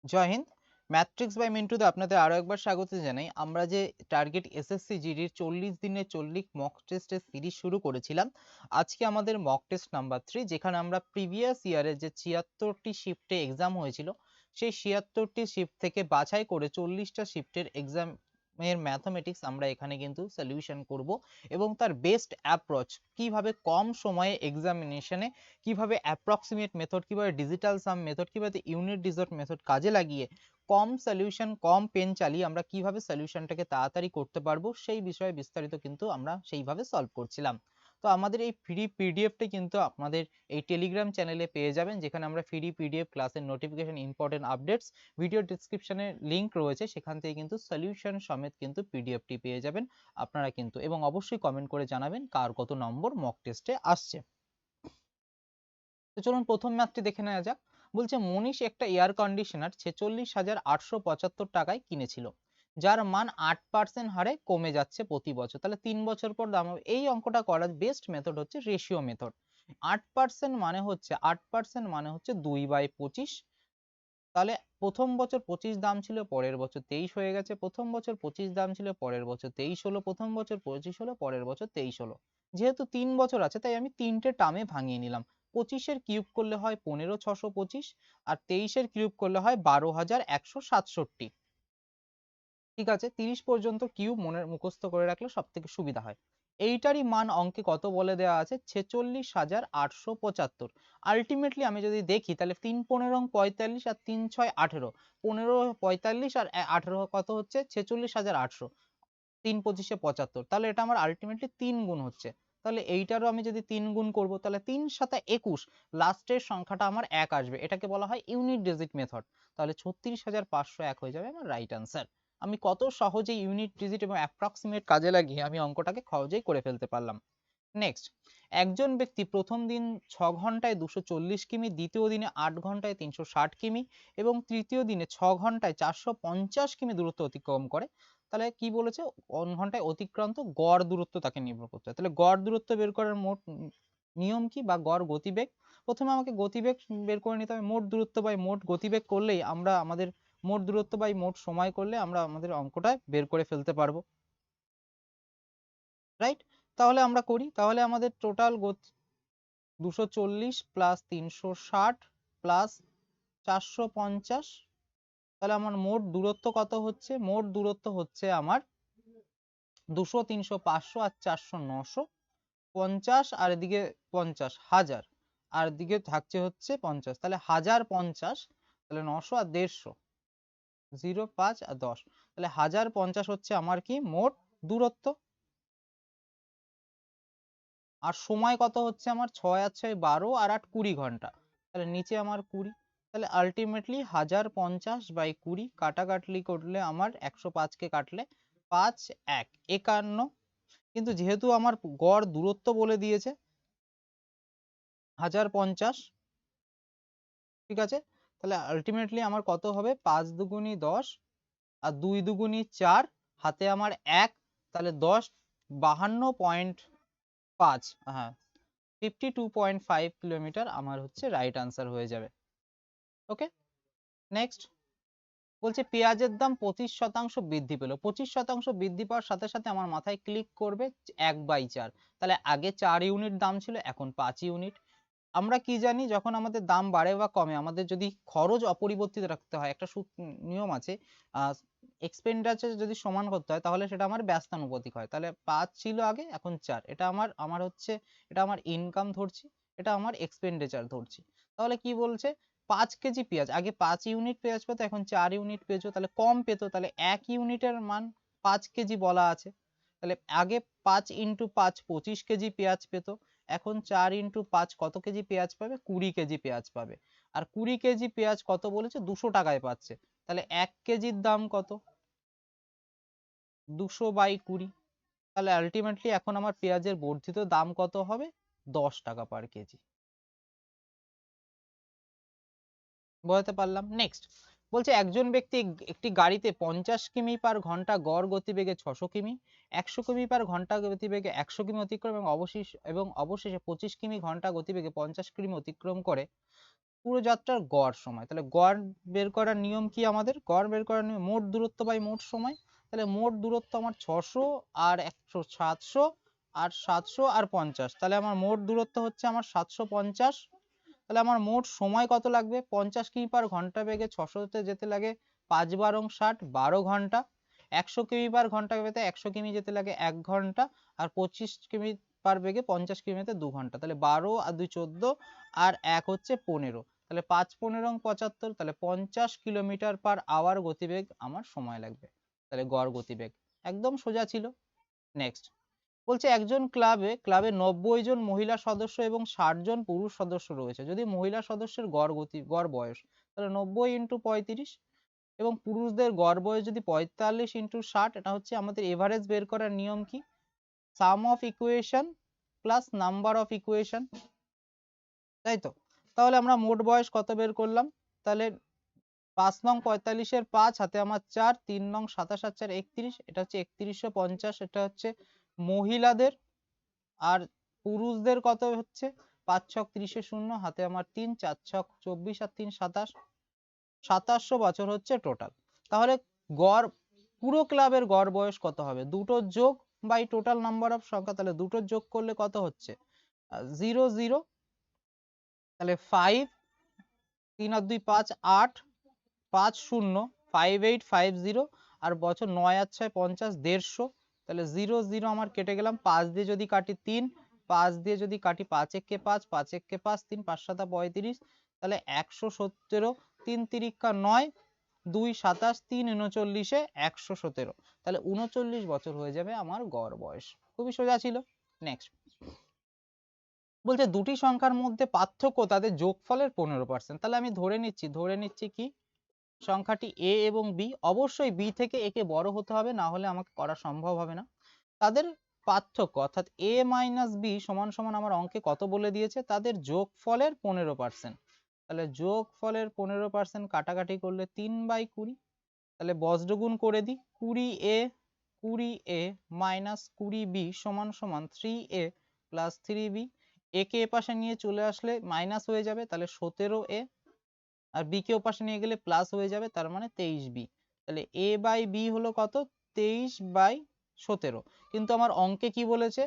Joy Hind. Matrix by মিন্টুতে আপনাদের আরো একবার স্বাগত জানাই। আমরা যে টার্গেট এসএসসি জিডির 40 দিনে 40 মক টেস্টের সিরিজ শুরু করেছিলাম, আজকে আমাদের মক টেস্ট নাম্বার 3, যেখানে আমরা প্রিভিয়াস ইয়ারে যে 76টি শিফটে এক্সাম হয়েছিল সেই 76টি শিফট থেকে বাছাই করে 40টা শিফটের এক্সাম এর ম্যাথমেটিক্স আমরা এখানে কিন্তু সলিউশন করব এবং তার বেস্ট অ্যাপ্রোচ কিভাবে কম সময়ে এক্সামিনেশনে কিভাবে অ্যাপ্রক্সিমেট মেথড, কিভাবে ডিজিটাল সাম মেথড, কিভাবে ইউনিট ডিজিট মেথড কাজে লাগিয়ে কম সলিউশন, কম পেন চালিয়ে আমরা কিভাবে সলিউশনটাকে তাড়াতাড়ি করতে পারবো সেই বিষয়ে বিস্তারিত কিন্তু আমরা সেইভাবে সলভ করছিলাম। তো আমাদের এই ফ্রি পিডিএফটি কিন্তু আপনাদের এই টেলিগ্রাম চ্যানেলে পেয়ে যাবেন, যেখানে আমরা ফ্রি পিডিএফ ক্লাসের নোটিফিকেশন, ইম্পর্টেন্ট আপডেটস, ভিডিও ডেসক্রিপশনে লিংক রয়েছে, সেখান থেকে কিন্তু সলিউশন সমেত কিন্তু পিডিএফটি পেয়ে যাবেন আপনারা কিন্তু। এবং অবশ্যই কমেন্ট করে জানাবেন কার কত নম্বর মক টেস্টে আসছে। তো চলুন প্রথম ম্যাথটি দেখে নেওয়া যাক। বলছে মনীষ একটা এয়ার কন্ডিশনার 46,875 টাকায় কিনেছিল, যার মান 8% হারে কমে যাচ্ছে প্রতি বছর। তাহলে 3 বছর পর দাম হবে। এই অঙ্কটা করার বেস্ট মেথড হচ্ছে রেশিও মেথড। 8% মানে হচ্ছে 8% মানে হচ্ছে 2/25। তাহলে প্রথম বছর 25 দাম ছিল, পরের বছর 23 হয়ে গেছে। প্রথম বছর 25 দাম ছিল, পরের বছর 23 হলো। প্রথম বছর 25 হলো, পরের বছর 23 হলো। যেহেতু 3 বছর আছে তাই আমি 3টে টার্মে ভাঙিয়ে নিলাম। 25-এর কিউব করলে হয় 15,625, আর 23-এর কিউব করলে হয় 12,167। ঠিক আছে, 30 পর্যন্ত কিউব মনে মুখস্থ করে রাখলে সব থেকে সুবিধা হয়। এইটারই মান অঙ্কে কত বলে দেওয়া আছে? 46,875। আলটিমেটলি আমি যদি দেখি তাহলে 3 15 45 আর 3 6 18, 15 45 আর 18 কত হচ্ছে? 46,800। 3 25-এ 75, তাহলে এটা আমার আলটিমেটলি 3 গুণ হচ্ছে। তাহলে এইটারও আমি যদি 3 গুণ করব তাহলে 3 7 21, লাস্টের সংখ্যাটা আমার 1 আসবে। এটাকে বলা হয় ইউনিট ডিজিট মেথড। তাহলে 36,501 হয়ে যাবে আমার রাইট আনসার। আমি কত সহজেই ইউনিট ডিজিট এবং অ্যাপ্রক্সিমেট কাজে লাগিয়ে আমি অঙ্কটাকে সহজেই করে ফেলতে পারলাম। নেক্সট, একজন ব্যক্তি প্রথম দিন 6 ঘন্টায় 240 কিমি, দ্বিতীয় দিনে 8 ঘন্টায় 360 কিমি এবং তৃতীয় দিনে 6 ঘন্টায় 450 কিমি দূরত্ব অতিক্রম করে। তাহলে কি বলেছে? 1 ঘন্টায় অতিক্রান্ত গড় দূরত্ব তাকে নির্ভর করতে হয়। তাহলে গড় দূরত্ব বের করার মোট নিয়ম কি, বা গড় গতিবেগ? প্রথমে আমাকে গতিবেগ বের করে নিতে হবে। মোট দূরত্ব বাই মোট গতিবেগ করলেই আমরা আমাদের মোট দূরত্ব বাই মোট সময় করলে আমরা আমাদের অঙ্কটা বের করে ফেলতে পারবো। রাইট? তাহলে আমরা করি। তাহলে আমাদের টোটাল 240 প্লাস 360 প্লাস 450, তাহলে আমার মোট দূরত্ব কত হচ্ছে? মোট দূরত্ব হচ্ছে আমার 200 300 500 আর 400 900, 50 আর এদিকে 50,000, আর এদিকে থাকছে হচ্ছে 50, তাহলে 1050, তাহলে 900 আর 150, 0 5 আর 10, তাহলে 1050 হচ্ছে আমার কি মোট দূরত্ব। আর সময় কত হচ্ছে আমার? 6 আর 6 12 আর 8 20 ঘন্টা। তাহলে নিচে আমার 20। তাহলে আলটিমেটলি 1050/20 কাটাকাটলি করলে আমার 105 কে কাটলে 5 1 51। কিন্তু যেহেতু আমার গড় দূরত্ব বলে দিয়েছে 1050, ঠিক আছে, তাহলে আলটিমেটলি আমার কত হবে? 5 দুগুনি 10 আর 2 দুগুনি 4, হাতে আমার 1, তাহলে 10 52.5, হ্যাঁ 52.5 কিলোমিটার আমার হচ্ছে রাইট আনসার হয়ে যাবে। ওকে, নেক্সট। বলছে পেঁয়াজের দাম 25% বৃদ্ধি পেল। 25% বৃদ্ধি পাওয়ার সাথে সাথে আমার মাথায় ক্লিক করবে 1/4। তাহলে আগে 4 ইউনিট দাম ছিল, এখন 5 ইউনিট। আমরা কি জানি? যখন আমাদের দাম বাড়ে বা কমে, আমাদের যদি খরচ অপরিবর্তিত রাখতে হয়, একটা নিয়ম আছে, এক্সপেন্ডিচার যদি সমান করতে হয় তাহলে সেটা আমার ব্যস্তানুপাতিক হয়। তাহলে 5 ছিল আগে, এখন 4। এটা আমার আমার হচ্ছে, এটা আমার ইনকাম ধরছি, এটা আমার এক্সপেন্ডিচার ধরছি। তাহলে কি বলছে? 5 কেজি পেঁয়াজ, আগে 5 ইউনিট পেঁয়াজ পেতো, এখন 4 ইউনিট পেয়েছো, তাহলে কম পেতো। তাহলে 1 ইউনিটের মান 5 কেজি বলা আছে। তাহলে আগে 5 ইন্টু 5 25 কেজি পেঁয়াজ পেতো, এখন 4 ইন্টু 5 কত কেজি পেঁয়াজ পাবে? 20 কেজি পেঁয়াজ পাবে। আর 20 কেজি পেঁয়াজ কত বলেছে? 200 টাকায় পাচ্ছে। তাহলে 1 কেজির দাম কত? 200/20। তাহলে আলটিমেটলি এখন আমার পেঁয়াজের বর্ধিত দাম কত হবে? 10 টাকা পার কেজি। বোঝাতে পারলাম? নেক্সট, বলছে একজন ব্যক্তি একটি গাড়িতে 50 কিমি পার ঘন্টা গড় গতিবেগে 600 কিমি, 100 কিমি পার ঘন্টা গতিবেগে 100 কিমি অতিক্রম এবং অবশেষে 25 কিমি ঘন্টা গতিবেগে 50 কিমি অতিক্রম করে, পুরো যাত্রার গড় সময়। তাহলে গড় বের করার নিয়ম কি আমাদের? গড় বের করার নিয়ম মোট দূরত্ব বাই মোট সময়। তাহলে মোট দূরত্ব আমার 600 আর 100 700 আর 700 আর 50। তাহলে আমার মোট দূরত্ব হচ্ছে আমার 750। তাহলে আমার মোট সময় কত লাগবে? 50 কিমি পার ঘন্টা বেগে 600 তে যেতে লাগে 5 বারং 60 12 ঘন্টা। 100 কিমি পার ঘন্টা বেগে 100 কিমি যেতে লাগে 1 ঘন্টা। আর 25 কিমি পার বেগে 50 কিমিতে 2 ঘন্টা। তাহলে 12 আর 2 14 আর 1 হচ্ছে 15। তাহলে 5 15 75। তাহলে 50 কিলোমিটার পার আওয়ার গতিবেগ আমার সময় লাগবে। তাহলে গড় গতিবেগ একদম সোজা ছিল। নেক্সট বলছে একজন ক্লাবে 90 জন মহিলা সদস্য এবং 60 জন পুরুষ সদস্য রয়েছে। যদি মহিলা সদস্যের গড় বয়স, তাহলে 90 ইন্টু 35, এবং পুরুষদের গড় বয়স যদি 45 ইন্টু 60, এটা হচ্ছে আমাদের এভারেজ বের করার নিয়ম কি? Sum of equation plus number of equation, তাই তো? তাহলে আমরা মোট বয়স কত বের করলাম? তাহলে 5 নং 45-এর 5 হাতে আমার 4, 3 নং 27 আর 4 31, এটা হচ্ছে 3150। এটা হচ্ছে মহিলাদের। আর পুরুষদের কত হচ্ছে? 5 ছক 30 শূন্য, হাতে আমার 3, 4 ছক 24 আর 3 27, 2700 বছর হচ্ছে টোটাল। তাহলে গড় পুরো ক্লাবের গড় বয়স কত হবে? দুটো যোগ বাই টোটাল নাম্বার অফ সংখ্যা। তাহলে দুটো যোগ করলে কত হচ্ছে? 0 0। তাহলে 5 3 আর 2 5 8 5 0 5850। আর বছর 9 আর 6 50 150। তাহলে 0 0 আমার কেটে গেলাম। 5 দিয়ে যদি কাটি 3, 5 দিয়ে যদি কাটি 5 একে 5, 5 একে 5, 3 5 7 35। তাহলে 117। 3 তিরিকা 9, 2 27, 3 39-এ 117। তাহলে 39 বছর হয়ে যাবে আমার গড় বয়স। খুবই সোজা ছিল। নেক্সট বলছে দুটি সংখ্যার মধ্যে পার্থক্য তাদের যোগফলের 15%। তাহলে আমি ধরে নিচ্ছি কি সংখ্যাটি a এবং b, অবশ্যই b থেকে a কে বড় হতে হবে, না হলে আমাকে করা সম্ভব হবে না। তাদের পার্থক্য অর্থাৎ a মাইনাস b সমান সমান আমার অঙ্কে কত বলে দিয়েছে? তাদের যোগফলের 15%। তাহলে যোগফলের 15% কাটাকাটি করলে 3/20। তাহলে বজ্রগুণ করে দিই। 20a মাইনাস 20b সমান সমান 3a প্লাস 3b। a কে এপাশে নিয়ে চলে আসলে মাইনাস হয়ে যাবে, তাহলে 17a। আর b কে ওপাশে নিয়ে গেলে প্লাস হয়ে যাবে, তার মানে 23b। তাহলে a বাই b হলো কত? 23/17। কিন্তু আমার অঙ্কে কি বলেছে?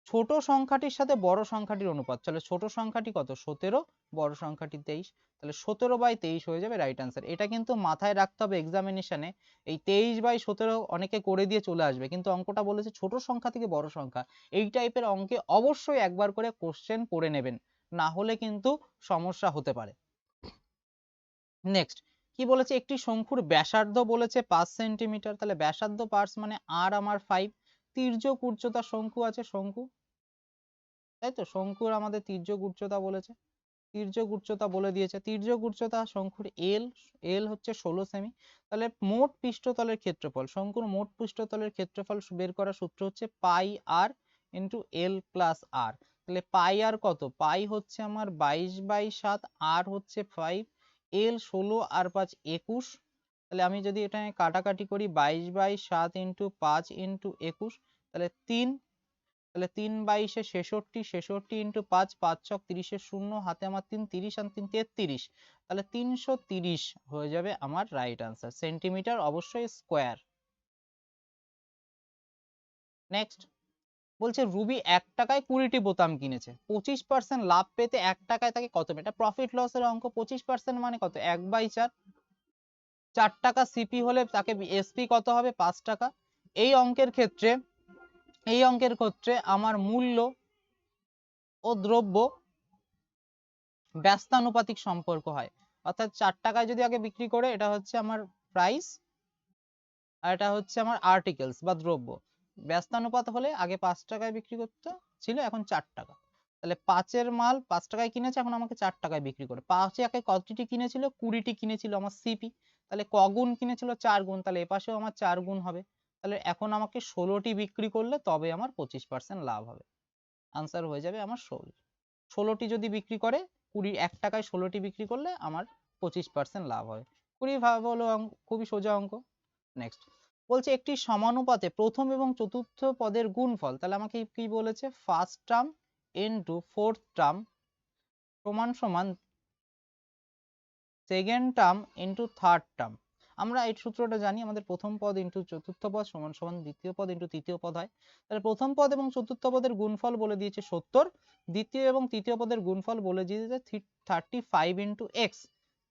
ছোট সংখ্যাটির সাথে বড় সংখ্যাটির অনুপাত। তাহলে ছোট সংখ্যাটি কত? 17, বড় সংখ্যাটি 23। তাহলে 17/23 হয়ে যাবে রাইট আনসার। এটা কিন্তু মাথায় রাখতে হবে এক্সামিনেশনে। এই 23/17 অনেকে করে দিয়ে চলে আসবে, কিন্তু অঙ্কটা বলেছে ছোট সংখ্যা থেকে বড় সংখ্যা। এই টাইপের অঙ্কে অবশ্যই একবার করে কোশ্চেন পড়ে নেবেন, না হলে কিন্তু সমস্যা হতে পারে। নেক্সট কি বলেছে? একটি শঙ্কুর ব্যাসার্ধ বলেছে 5 সেন্টিমিটার। তাহলে ব্যাসার্ধ পার্স মানে আর আমার 5। তির্যক উচ্চতা শঙ্কু আছে, শঙ্কু, তাই তো? শঙ্কুর আমাদের তির্যক উচ্চতা বলেছে, তির্যক উচ্চতা বলে দিয়েছে। তির্যক উচ্চতা শঙ্কুর এল হচ্ছে 16 সেমি। তাহলে মোট পৃষ্ঠতলের ক্ষেত্রফল, শঙ্কুর মোট পৃষ্ঠতলের ক্ষেত্রফল বের করার সূত্র হচ্ছে পাই আর ইন্টু এল প্লাস আর। তাহলে পাই আর কত? পাই হচ্ছে আমার 22/7, আর হচ্ছে 5, এল 16 আর 5 21। তাহলে আমি যদি এটা কাটাকাটি করি 22/7 ইন্টু 5 ইন্টু 21, তাহলে 3। তাহলে 3/22 66, 66 ইন্টু 5, 5 ছক 30 শূন্য, হাতে আমার 3, 30 আর 3 33। তাহলে 330 হয়ে যাবে আমার রাইট আনসার। সেন্টিমিটার অবশ্যই স্কোয়ার। নেক্সট বলছে রুবি 1 টাকায় 20টি বোতাম কিনেছে। 25% লাভ পেতে 1 টাকায় তাকে কত? এটা প্রফিট লসের অঙ্ক। 25% মানে কত? 1/4। 4 টাকা সিপি হলে তাকে এসপি কত হবে? 5 টাকা। এই অঙ্কের ক্ষেত্রে আমার মূল্য ও দ্রব্য ব্যস্তানুপাতিক সম্পর্ক হয়। অর্থাৎ 4 টাকায় যদি আগে বিক্রি করে, এটা হচ্ছে আমার প্রাইস, আর এটা হচ্ছে আমার আর্টিকেলস বা দ্রব্য। ব্যস্তানুপাত হলে আগে 5 টাকায় বিক্রি করতে ছিল, এখন 4 টাকা। তাহলে 5-এর মাল 5 টাকায় কিনেছে, এখন আমাকে 4 টাকায় বিক্রি করে। 5-এ আগে কতটি কিনেছিল? 20টি কিনেছিল আমার সিপি। তাহলে কগুণ কিনেছিল? 4 গুণ। তাহলে এপাশেও আমার 4 গুণ হবে। তাহলে এখন আমাকে 16টি বিক্রি করলে তবে আমার 25% লাভ হবে। আনসার হয়ে যাবে আমার 16। 16টি যদি বিক্রি করে, 1 টাকায় 16টি বিক্রি করলে আমার 25% লাভ হয়। খুবই ভালো অঙ্ক, খুবই সোজা অঙ্ক। নেক্সট বলছে একটি সমানুপাতে প্রথম এবং চতুর্থ পদের গুণফল। তাহলে আমাকে কি বলেছে? First term into fourth term সমান সমান second term into third term. আমরা এই সূত্রটা জানি, আমাদের প্রথম পদ ইন্টু চতুর্থ পদ সমান সমান দ্বিতীয় পদ ইন্টু তৃতীয় পদ হয়। তাহলে প্রথম পদ এবং চতুর্থ পদের গুণফল বলে দিয়েছে 70, দ্বিতীয় এবং তৃতীয় পদের গুণফল বলে দিয়েছে 35 ইন্টু এক্স।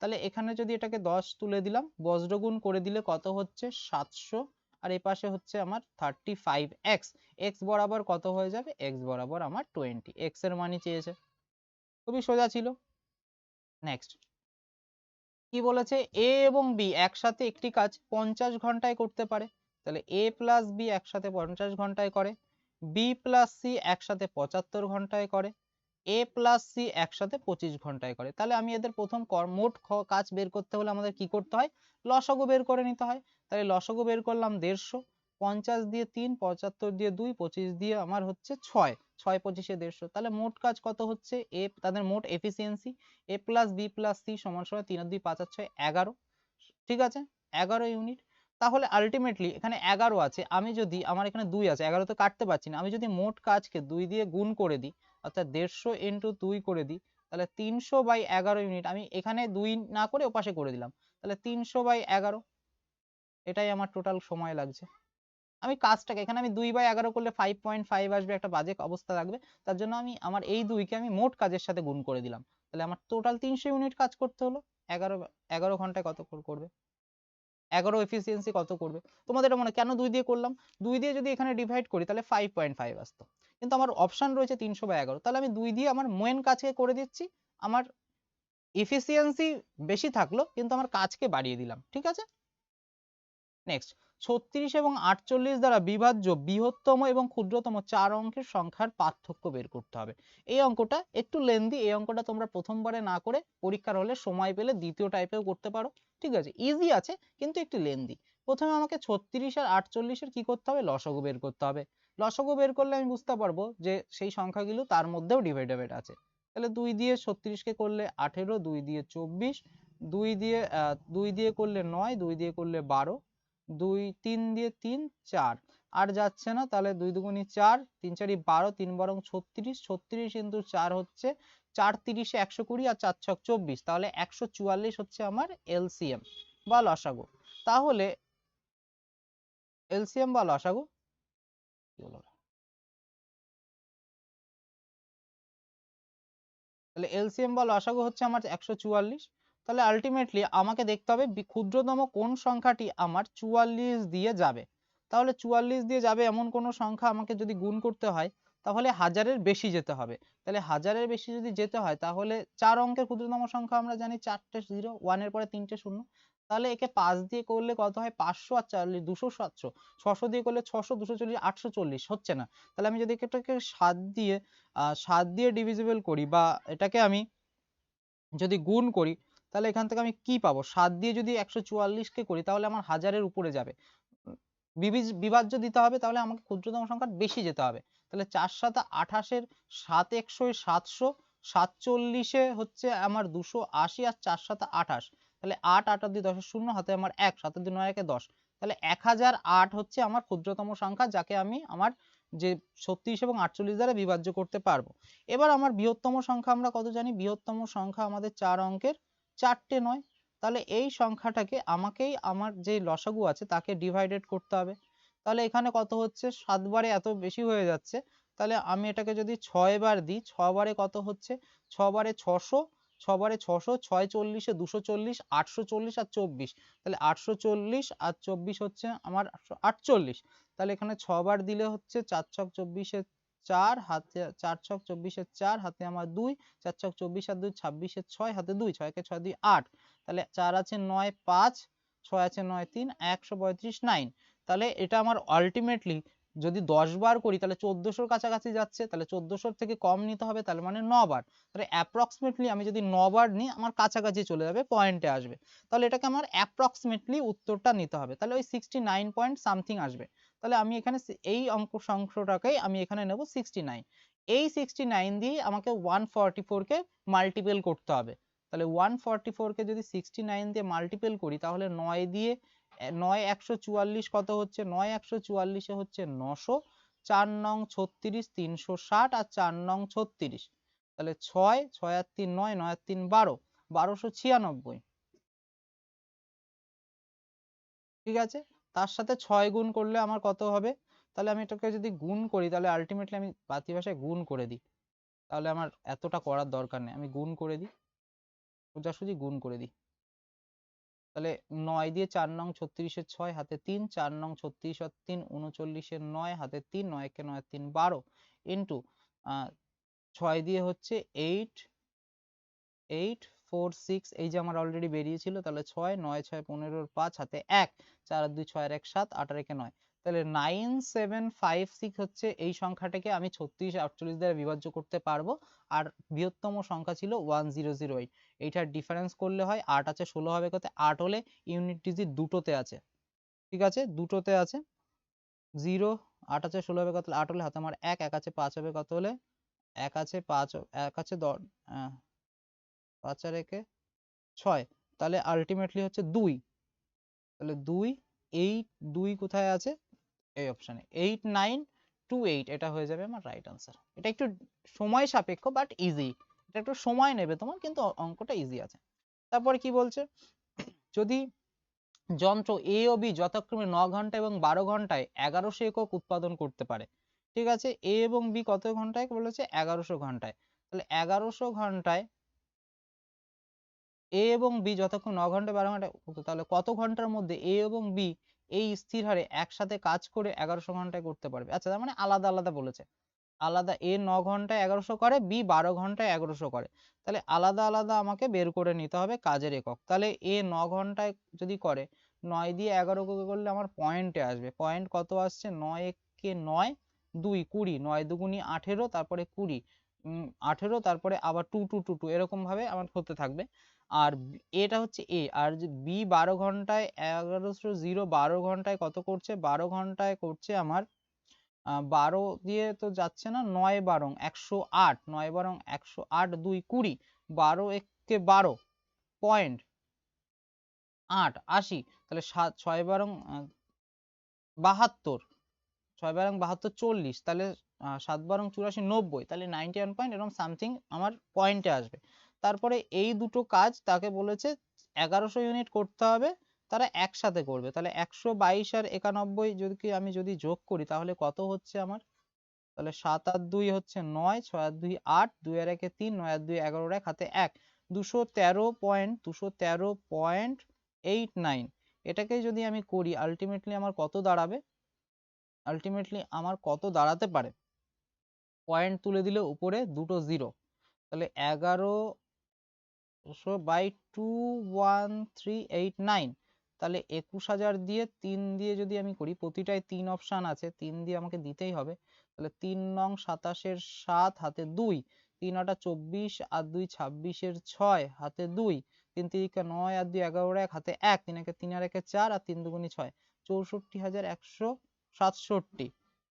তাহলে এখানে যদি এটাকে 10 তুলে দিলাম, বজ্রগুণ করে দিলে কত হচ্ছে 700, আর এই পাশে হচ্ছে আমার 35x। এক্স বরাবর কত হয়ে যাবে, এক্স বরাবর আমার 20, এক্স এর মানই চেয়েছে, খুবই সোজা ছিল। নেক্সট কি বলেছে, এ এবং বি একসাথে একটি কাজ 50 ঘন্টায় করতে পারে। তাহলে এ প্লাস বি একসাথে 50 ঘন্টায় করে, বি প্লাস সি একসাথে 75 ঘন্টায় করে, এ প্লাস সি একসাথে 25 ঘন্টায় করে। তাহলে আমি এদের প্রথম মোট কাজ বের করতে হলে আমাদের কি করতে হয়, লসাগু বের করে নিতে হয়। তাহলে লসাগু বের করলাম 150, 50 দিয়ে 3, 75 দিয়ে 2, 25 দিয়ে আমার হচ্ছে 6, 6 25 150। তাহলে মোট কাজ কত হচ্ছে, এ তাদের মোট এফিসিয়েন্সি এ প্লাস বি প্লাস সি সমান সমান 3 আর 2 5 আর 6 11, ঠিক আছে, 11 ইউনিট। তাহলে আলটিমেটলি এখানে 11 আছে, আমি যদি আমার এখানে 2 আছে, 11 তো কাটতে পারছি না, আমি যদি মোট কাজকে 2 দিয়ে গুণ করে দিই, অর্থাৎ 150 ইন্টু 2 করে দিই, তাহলে 300/11 ইউনিট। আমি এখানে 2 না করে ওপাশে করে দিলাম, তাহলে 300/11, এটাই আমার টোটাল সময় লাগছে। আমি কাজটাকে এখানে আমি 2/11 করলে 5.5 আসবে, একটা বাজে অবস্থা লাগবে, তার জন্য আমি আমার এই 2 কে আমি মোট কাজের সাথে গুণ করে দিলাম। তাহলে আমার টোটাল 300 ইউনিট কাজ করতে হলো। 11 11 ঘন্টায় কত করবে, 11 এফিসিয়েন্সি কত করবে। তোমাদের এটা মনে কেন 2 দিয়ে করলাম, 2 দিয়ে যদি এখানে ডিভাইড করি তাহলে 5.5 আসতো, কিন্তু আমার অপশন রয়েছে 300/11, তাহলে আমি 2 দিয়ে আমার মেন কাজকে করে দিচ্ছি, আমার এফিসিয়েন্সি বেশি থাকলো কিন্তু আমার কাজকে বাড়িয়ে দিলাম, ঠিক আছে। নেক্সট 36 এবং 48 দ্বারা বিভাজ্য বৃহত্তম এবং ক্ষুদ্রতম 4 অঙ্কের সংখ্যার পার্থক্য বের করতে হবে। এই অঙ্কটা একটু লেন্দি, এই অঙ্কটা তোমরা প্রথমবারে না করে পরীক্ষার হলে সময় পেলে দ্বিতীয় টাইপেও করতে পারো, ঠিক আছে, ইজি আছে কিন্তু একটু লেন্দি। প্রথমে আমাকে 36 আর 48 এর কি করতে হবে, লসাগু বের করতে হবে। লসাগু বের করলে আমি বুঝতে পারবো যে সেই সংখ্যাগুলো তার মধ্যেও ডিভাইডেবল আছে। তাহলে 2 দিয়ে 36 কে করলে 18, 2 দিয়ে 24, 2 দিয়ে করলে 9, 2 দিয়ে করলে 12, 2 3 দিয়ে 3 4, আর যাচ্ছে না, তাহলে 2 দুগুণী 4, 3 4 12, 3 বারং 36, 36 ইন্টু 4 হচ্ছে 4 30 120 আর 4 ছক 24, তাহলে 144 হচ্ছে আমার এলসিএম বা লসাগু। তাহলে এলসিএম বা লসাগু কি হলো, তাহলে এলসিএম বা লসাগু হচ্ছে আমার 144। তাহলে আলটিমেটলি আমাকে দেখতে হবে ক্ষুদ্রতম কোন সংখ্যাটি আমার 44 দিয়ে যাবে। তাহলে 44 দিয়ে যাবে এমন কোন সংখ্যা আমাকে যদি গুণ করতে হয় তাহলে হাজারের বেশি যেতে হবে। তাহলে হাজারের বেশি যদি যেতে হয় তাহলে 4 অঙ্কের ক্ষুদ্রতম সংখ্যা আমরা জানি 4টে 0, 1 এর পরে 3টে 0। তাহলে একে 5 দিয়ে করলে কত হয়, 500 আর 40 200 700, 600 দিয়ে করলে 600, 240 840 হচ্ছে না। তাহলে আমি যদি এটাকে 7 দিয়ে ডিভিজিবল করি বা এটাকে আমি যদি গুণ করি, তাহলে এখান থেকে আমি কি পাবো, 7 দিয়ে যদি 144 কে করি তাহলে আমার হাজারের উপরে যাবে। বিভাজ্য দিতে হবে, তাহলে আমাকে ক্ষুদ্রতম সংখ্যা বেশি যেতে হবে। তাহলে 4 7 28 এর 7 100 700, 47 এ হচ্ছে আমার 280 আর 4 7 28, তাহলে 8 8 আর 2 10 শূন্য, হাতে আমার 1, 7 2 9 1 10, তাহলে 1008 হচ্ছে আমার ক্ষুদ্রতম সংখ্যা যাকে আমি আমার যে 36 এবং 48 দ্বারা বিভাজ্য করতে পারবো। এবার আমার বৃহত্তম সংখ্যা আমরা কত জানি, বৃহত্তম সংখ্যা আমাদের 4 অঙ্কের 4টে 9। তাহলে এই সংখ্যাটাকে আমাকেই আমার যে লসাগু আছে তাকে ডিভাইডেড করতে হবে। তাহলে এখানে কত হচ্ছে, 7 বারে এত বেশি হয়ে যাচ্ছে, তাহলে আমি এটাকে যদি 6 বার দিই, 6 বারে কত হচ্ছে, 6 বারে 600, 6 বারে 600, 6 40 এ 240, 840 আর 24, তাহলে 840 আর 24 হচ্ছে আমার 48। তাহলে এখানে 6 বার দিলে হচ্ছে 4 ছক 24 এ 4, হাতে 4 ছক 24 এ 4, হাতে আমার 2, 4 ছক 24 আর 2 26 এ 6, হাতে 2, 6 কে 6 2 8, তাহলে 4 আছে 9 5, 6 আছে 9 3, 135 9। তাহলে এটা আমার আলটিমেটলি যদি 10 বার করি তাহলে 1400 কাছাকাছি যাচ্ছে, তাহলে 1400 থেকে কম নিতে হবে, তাহলে মানে 9 বার। তাহলে অ্যাপ্রক্সিমেটলি আমি যদি 9 বার নিই আমার কাছাকাছি চলে যাবে, পয়েন্টে আসবে। তাহলে এটাকে আমার অ্যাপ্রক্সিমেটলি উত্তরটা নিতে হবে, তাহলে ওই 69 পয়েন্ট সামথিং আসবে। তাহলে আমি এখানে এই সংখ্যাটাকেই আমি এখানে নেব 69। এই 69 দিয়ে আমাকে 144 কে মাল্টিপল করতে হবে। তাহলে 144 কে যদি 69 দিয়ে মাল্টিপল করি তাহলে 9 দিয়ে 9 144 কত হচ্ছে, 9 144 এ হচ্ছে 900, 4 নং 36 360 আর 4 নং 36, তাহলে 6 6 আর 3 9, 9 আর 3 12, 1296, ঠিক আছে, তার সাথে 6 গুণ করলে আমার কত হবে, তাহলে আমি এটাকে যদি গুণ করি তাহলে আলটিমেটলি আমি বাতি ভাষায় গুণ করে দিই, তাহলে আমার এতটা করার দরকার নেই, আমি গুণ করে দিই, সোজাসুজি গুণ করে দিই। তাহলে 9 দিয়ে 4 নং 36-এর 6 হাতে 3, 4 নং 36 আর 3 39-এর 9 হাতে 3, 9 কে 9 3 12 ইন্টু 6 দিয়ে হচ্ছে 8 8 4 6, এই যে আমার অলরেডি বেরিয়েছিল, তাহলে 6 9 6 15 5 হাতে 1, 4 আর 2 6 আর 1 7, 8 আর 1 9, তাহলে 9756 হচ্ছে এই সংখ্যাটাকে আমি 36 48 দ্বারা বিভাজ্য করতে পারবো। আর বৃহত্তম সংখ্যা ছিল 1008, এইটার ডিফারেন্স করলে হয় 8 আছে 16 হবে কত, 8 হলে ইউনিট ডিজিট দুটোতে আছে, ঠিক আছে, দুটোতে আছে 0, 8 আছে 16 হবে কত, 8 হলে হাতে আমার 1, 1 আছে 5 হবে কত হলে, 1 আছে 5, 1 আছে 10, 5 আর 1 6, তাহলে আলটিমেটলি হচ্ছে 2, তাহলে 2 8 2 কোথায় আছে, এই অপশনে 8928, এটা হয়ে যাবে আমার রাইট আনসার। এটা একটু সময় সাপেক্ষ বাট ইজি, এটা একটু সময় নেবে তোমার, কিন্তু অঙ্কটা ইজি আছে। তারপরে কি বলছে, যদি যন্ত্র এ ও বি যথাক্রমে 9 ঘন্টা এবং 12 ঘন্টায় 1100 একক উৎপাদন করতে পারে, ঠিক আছে, এ এবং বি কত ঘন্টায় বলেছে, 1100 ঘন্টায়, তাহলে 1100 ঘন্টায় এ এবং বি যতক্ষণ 9 ঘন্টা 12 ঘন্টা, তাহলে কত ঘন্টার মধ্যে এ এবং বি এই স্থির হারে একসাথে কাজ করে 1100 ঘন্টায় করতে পারবে। আচ্ছা, তার মানে আলাদা আলাদা বলেছে, আলাদা এ 9 ঘন্টায় 1100 করে, বি 12 ঘন্টায় 1100 করে, তাহলে আলাদা আলাদা আমাকে বের করে নিতে হবে কাজের একক। তাহলে এ 9 ঘন্টায় যদি করে, 9 দিয়ে 11 কে করলে আমার পয়েন্টে আসবে, পয়েন্ট কত আসছে, 9 একে 9 2 20, 9 দুগুনি 18, তারপরে 20 18, তারপরে আবার 2 2 2 2, এরকম ভাবে আমার হতে থাকবে। আর এটা হচ্ছে এ, আর বি 12 ঘন্টায় 1100 12 ঘন্টায় কত করছে, 12 ঘন্টায় করছে আমার 12 দিয়ে তো যাচ্ছে না, 9 12 108, 9 12 108, 2 20, 12 একে 12 পয়েন্ট 8 80, তাহলে 6 12 72, 6 12 72 40, তাহলে 7 12 84 90, তাহলে 91 পয়েন্ট এরকম সামথিং আমার পয়েন্টে আসবে। তারপরে এই দুটো কাজ তাকে বলেছে 1100 ইউনিট করতে হবে, তারা একসাথে করবে, তাহলে 122 আর 91 যদি যোগ করি তাহলে কত হচ্ছে আমার, তাহলে 7 আর 2 হচ্ছে 9, 6 আর 2 8, 2 আর 1 3, 9 আর 2 11, এক হাতে 1, 213.89, এটাকে যদি আমি করি আলটিমেটলি আমার কত দাঁড়াবে, আলটিমেটলি আমার কত দাঁড়াতে পারে, পয়েন্ট তুলে দিলে উপরে দুটো জিরো, তাহলে 1100/21389, তাহলে 21000 দিয়ে 3 দিয়ে যদি আমি করি, প্রতিটায় 3 অপশন আছে, 3 দিয়ে আমাকে দিতেই হবে, তাহলে 3 নং 27-এর 7 হাতে 2, 3 আটা 24 আর 2 26-এর 6 হাতে 2, 3 তিরিকা 9 আর 2 11, এক হাতে 1, 3 একে 3 আর 1 4 আর 3 দুগুনি 6, 64167,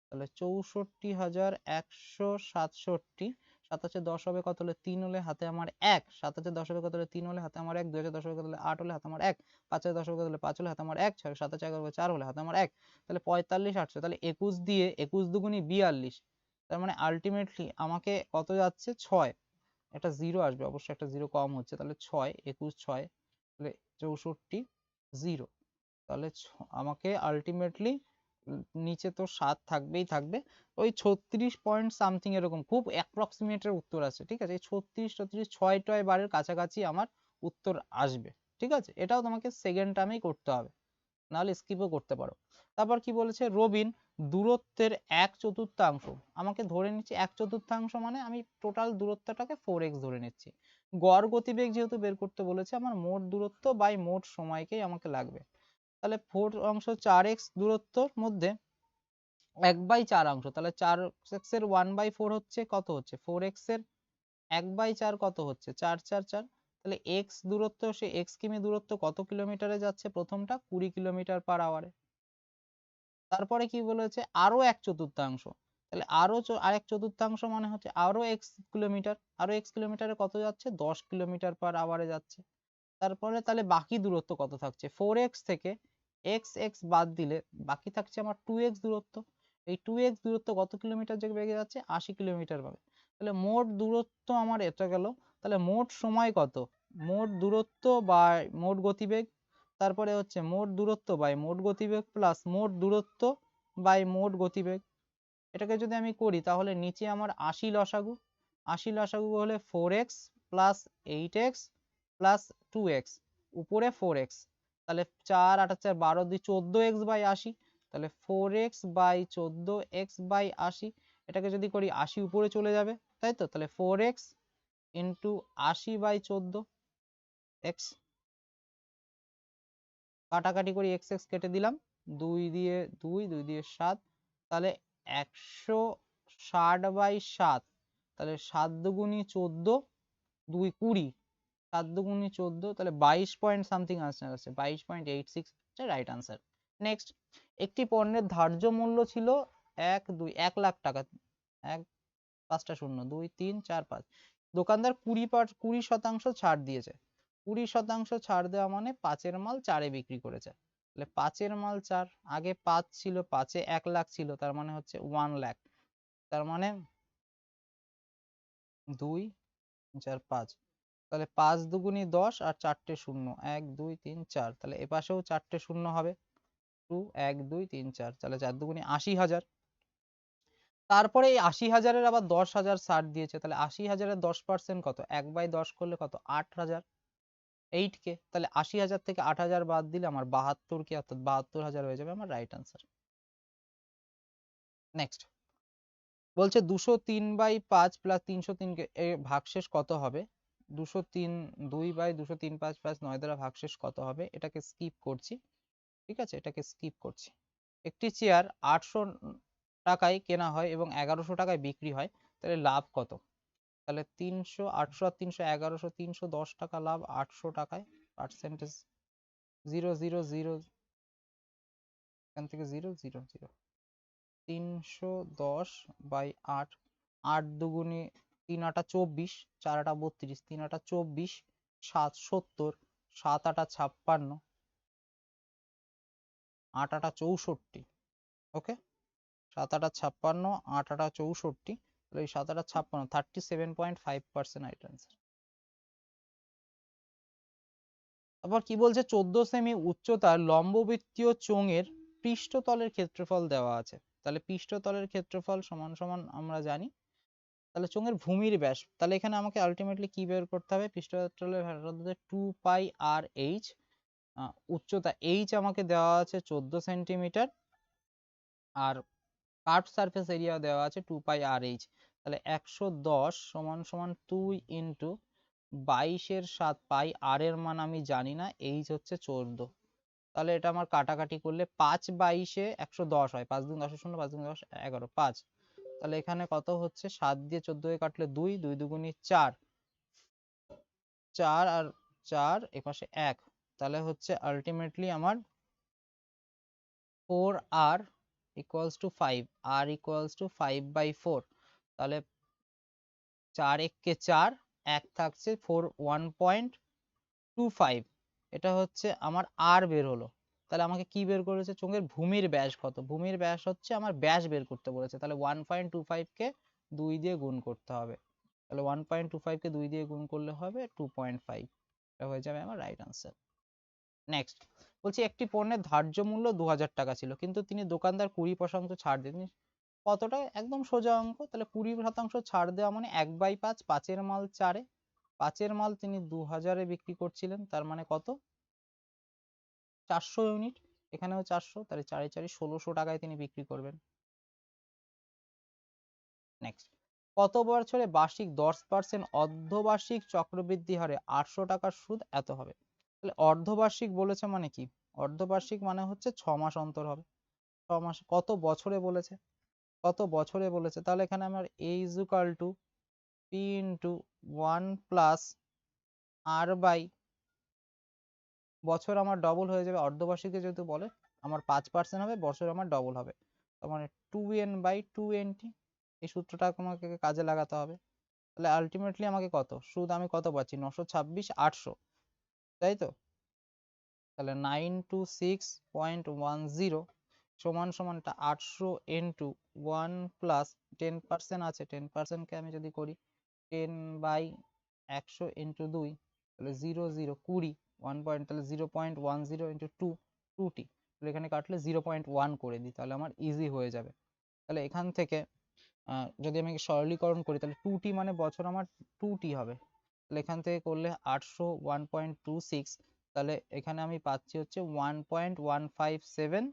তাহলে 64167, 7 আছে 10 হবে কত হলে 3 হলে হাতে আমার 1, 7 আছে 10 হবে কত হলে 3 হলে হাতে আমার 1, 2 আছে 10 হবে কত হলে 8 হলে হাতে আমার 1, 5 আছে 10 হবে কত হলে 5 হলে হাতে আমার 1, 6 7 আছে 11 হবে 4 হলে হাতে আমার 1, তাহলে 45 800, তাহলে 21 দিয়ে 21 দুগুনি 42, তার মানে আলটিমেটলি আমাকে কত যাচ্ছে 6, একটা জিরো আসবে, অবশ্যই একটা জিরো কম হচ্ছে, তাহলে 6 21 6, তাহলে 64 0, তাহলে আমাকে আলটিমেটলি নিচে তো 7 থাকবেই থাকবে, ওই 36 পয়েন্ট সামথিং এরকম, খুব অ্যাপ্রক্সিমেটের উত্তর আছে, ঠিক আছে, এই 36 36 6 টয় বারের কাছাকাছি আমার উত্তর আসবে, ঠিক আছে, এটাও তোমাকে সেকেন্ড টার্মেই করতে হবে, নাহলে স্কিপও করতে পারো। তারপর কি বলেছে, রবিন দূরত্বের 1/4, আমাকে ধরে নিচ্ছি 1/4, মানে আমি টোটাল দূরত্বটাকে 4x ধরে নিচ্ছি, গড় গতিবেগ যেহেতু বের করতে বলেছে, আমার মোট দূরত্ব বাই মোট সময়কেই আমাকে লাগবে, তাহলে 4 অংশ 4x দূরত্বর মধ্যে 1/4 তাহলে 4x এর 1/4 হচ্ছে কত হচ্ছে, 4x এর 1/4 কত হচ্ছে, 4 4 4, তাহলে x দূরত্ব, সে x কিমি দূরত্ব কত কিলোমিটারে যাচ্ছে, প্রথমটা 20 কিলোমিটার পার আওয়ারে। তারপরে কি বলেছে, আরো 1/4, তাহলে আরেক চতুর্থাংশ মানে হচ্ছে আরো x কিলোমিটার, আরো x কিলোমিটারে কত যাচ্ছে, 10 কিলোমিটার পার আওয়ারে যাচ্ছে। তারপরে তাহলে বাকি দূরত্ব কত থাকছে, 4x থেকে x x বাদ দিলে বাকি থাকছে আমার 2x দূরত্ব, এই 2x দূরত্ব কত কিলোমিটার বেগে যাচ্ছে, 80 কিলোমিটার পাবে, তাহলে মোট দূরত্ব আমার এটা গেল, তাহলে মোট সময় কত, মোট দূরত্ব বা মোট গতিবেগ, তারপরে হচ্ছে মোট দূরত্ব বাই মোট গতিবেগ প্লাস মোট দূরত্ব বাই মোট গতিবেগ। এটাকে যদি আমি করি তাহলে নিচে আমার 80 লসাগু, 80 লসাগু হলে 4x plus 8x plus 2x, উপরে 4x, তাহলে 4 8 4 12 দিয়ে 14x বাই 80, তাহলে 4x বাই 14x বাই 80। এটাকে যদি করি 80 উপরে চলে যাবে, তাই তো? তাহলে 4x ইন্টু 80 বাই 14x, কাটাকাটি করি x x কেটে দিলাম, 2 দিয়ে 2, 2 দিয়ে 7, তাহলে 160 বাই 7, তাহলে 7 দুগুণি 14, 2 20, 7 দুগুণি 14, তাহলে 22 পয়েন্ট সামথিং আনসার আছে, 22.86 হচ্ছে রাইট আনসার। নেক্সট, একটি পণ্যের ধার্য মূল্য ছিল 1 লাখ টাকা, 1 5টা শূন্য, 2 3 4 5, দোকানদার 20% ছাড় দিয়েছে। 20% ছাড় দেওয়া মানে 5-এর মাল 4-এ বিক্রি করেছে, তাহলে 5-এর মাল 4, আগে 5 ছিল, 5-এ 1 লাখ ছিল, তার মানে হচ্ছে 1 লাখ, তার মানে 2 4 5, তাহলে 5 দুগুণি 10 আর 4টে শূন্য, 1 2 3 4, তাহলে এপাশেও 4টে শূন্য হবে, 2 1 2 3 4, তাহলে 4 দুগুণি 80,000। তারপরে এই 80,000-এর আবার 10,000 ছাড় দিয়েছে, তাহলে 80,000-এর 10% কত? 1/10 করলে কত? 8,000, 8k, তাহলে 80,000 থেকে 8,000 বাদ দিলে আমার 72k, অর্থাৎ 72,000 হয়ে যাবে আমার রাইট আনসার। নেক্সট বলছে 203/5 প্লাস 303 এর ভাগশেষ কত হবে? 203 2/203/5 9 দ্বারা ভাগশেষ কত হবে? এটাকে স্কিপ করছি, ঠিক আছে, এটাকে স্কিপ করছি। একটি চেয়ার 800 টাকায় কেনা হয় এবং 1100 টাকায় বিক্রি হয়, তাহলে লাভ কত? তাহলে 300, 800 আর 300, 1100, 310 টাকা লাভ 800 টাকায়, পার্সেন্টেজ 0 0 0, এখান থেকে 0 0 0, 310/8, 8 দুগুণে 3 8 24, 4 8 32, 3 8 24, 7 70, 7 8 56, 8 8 64, ওকে, 7 8 56, 8 8 64, তাহলে এই 7 8 56, 37.5% রাইট আনসার। তারপর কি বলছে? 14 সেমি উচ্চতার লম্ববৃত্তীয় চোঙের পৃষ্ঠতলের ক্ষেত্রফল দেওয়া আছে, তাহলে পৃষ্ঠতলের ক্ষেত্রফল সমান সমান আমরা জানি, তাহলে চোঙের ভূমির ব্যাস, তাহলে এখানে আমাকে আলটিমেটলি কি বের করতে হবে? পৃষ্ঠতলের ব্যাসার্ধ 2πr/h, উচ্চতা h আমাকে দেওয়া আছে 14 সেন্টিমিটার, আর কার্ভ সারফেস এরিয়া দেওয়া আছে 2πr/h, তাহলে 110 সমান সমান 2 ইন্টু 22-এর 7 পাই, আর এর মান আমি জানি না, h হচ্ছে 14, তাহলে এটা আমার কাটাকাটি করলে 5/22-এ 110 হয়, 5 দুগুণ 10 শূন্য, 5 দুগুণ 10 11, 5, তাহলে এখানে কত হচ্ছে? 7 দিয়ে 14-কে কাটলে 2, 2 দুগুণি 4, 4 আর 4 এপাশে 1, তাহলে হচ্ছে আলটিমেটলি আমার 4r equals to 5, r equals to 5/4, তাহলে 4 1 4, 1 থাকছে 4, 1.25, এটা হচ্ছে আমার আর বের হলো। তাহলে আমাকে কি বের করেছে? চোঙের ভূমির ব্যাস কত? ভূমির ব্যাস হচ্ছে আমার ব্যাস বের করতে বলেছে, তাহলে 1.25 কে 2 দিয়ে গুণ করতে হবে, তাহলে 1.25 কে 2 দিয়ে গুণ করলে হবে 2.5, এটা হয়ে যাবে আমার রাইট আনসার। নেক্সট বলছি একটি পণ্যের ধার্য মূল্য 2000 টাকা ছিল, কিন্তু তিনি দোকানদার 20% ছাড় দেন, কতটা? একদম সোজা অঙ্ক, তাহলে 20% ছাড় দেওয়া মানে 1/5, 5-এর মাল 4-এ, 5-এর মাল তিনি 2000-এ বিক্রি করছিলেন, তার মানে কত? 400 ইউনিট, এখানেও 400, তাহলে 4 4 1600 টাকায় তিনি বিক্রি করবেন। নেক্সট, কত বছরে বার্ষিক 10% অর্ধবার্ষিক চক্রবৃদ্ধি হারে 800 টাকার সুদ এত হবে? তাহলে অর্ধবার্ষিক বলেছে মানে কি? অর্ধবার্ষিক মানে হচ্ছে 6 মাস অন্তর হবে, 6 মাস, কত বছরে বলেছে? কত বছরে বলেছে? তাহলে এখানে আমার a is equal to p into 1 plus r by, বছর আমার ডবল হয়ে যাবে, অর্ধবার্ষিকে যেহেতু বলে আমার 5% হবে, বছর আমার ডবল হবে, তার মানে 2n/2nt, এই সূত্রটা আমাকে কাজে লাগাতে হবে। তাহলে আলটিমেটলি আমাকে কত সুদ আমি কত পাচ্ছি? 926 800, তাই তো? তাহলে 926.10 সমান সমানটা 800 ইন্টু 1 প্লাস 10% আছে, 10%কে আমি যদি করি 10/100 ইন্টু 2, তাহলে 0 0 20, 1 পয়েন্ট, তাহলে 0.10 ইন্টু 2t, তাহলে এখানে কাটলে 0.1 করে দিই, তাহলে আমার ইজি হয়ে যাবে। তাহলে এখান থেকে যদি আমি সরলীকরণ করি তাহলে 2t মানে বছর আমার 2t হবে, তাহলে এখান থেকে করলে 800 1.26, তাহলে এখানে আমি পাচ্ছি হচ্ছে 1.157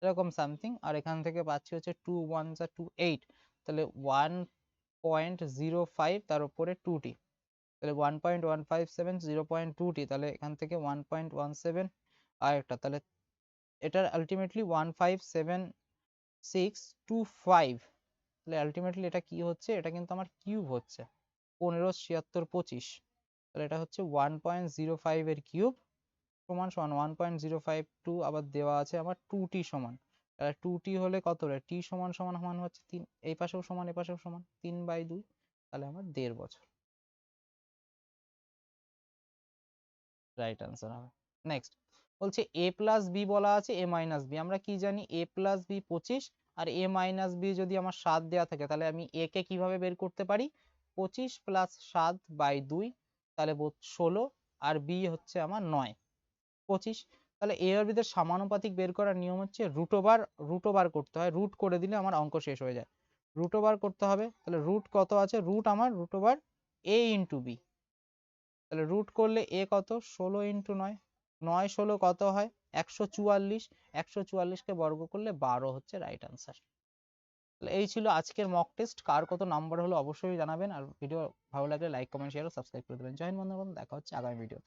এরকম সামথিং, আর এখান থেকে পাচ্ছি হচ্ছে 2 1 যা 2 8, তাহলে 1.05 তার উপরে 2t, তাহলে 1.157 0.2t, তাহলে এখান থেকে 1.17 আর একটা, তাহলে এটার আলটিমেটলি 157.625, তাহলে আলটিমেটলি এটা কি হচ্ছে, এটা কিন্তু আমার কিউব হচ্ছে 15 76 25, তাহলে এটা হচ্ছে 1.05 এর কিউব সমান সমান 1.052, আবার দেওয়া আছে আমার 2t সমান, তাহলে 2t হলে কত রে, t সমান সমান সমান হচ্ছে 3, এই পাশেও সমান এই পাশেও সমান 3/2, তাহলে আমার 1.5 বছর রাইট আনসার হবে। নেক্সট বলছে a প্লাস বি বলা আছে a মাইনাস বি, আমরা কি জানি a প্লাস বি 25 আর a মাইনাস বি যদি আমার 7 দেওয়া থাকে, তাহলে আমি a কে কিভাবে বের করতে পারি, 25 প্লাস 7/2, তাহলে 16, আর b হচ্ছে আমার 9 25, তাহলে a আর b দের সমানুপাতিক বের করার নিয়ম হচ্ছে রুট ওভার করতে হয়, রুট করে দিলে আমার অঙ্ক শেষ হয়ে যায়, রুট ওভার করতে হবে, তাহলে রুট কত আছে, রুট আমার root over a into B, তাহলে রুট করলে এ কত 16 ইন্টু 9, 9 16 কত হয় 144, 144কে বর্গ করলে 12 হচ্ছে রাইট আনসার। তাহলে এই ছিল আজকের মক টেস্ট, কার কত নাম্বার হলো অবশ্যই জানাবেন, আর ভিডিও ভালো লাগলে লাইক কমেন্ট শেয়ার ও সাবস্ক্রাইব করে দেবেন। জয় হিন্দ বন্ধুগণ, দেখা হচ্ছে আগামী ভিডিও।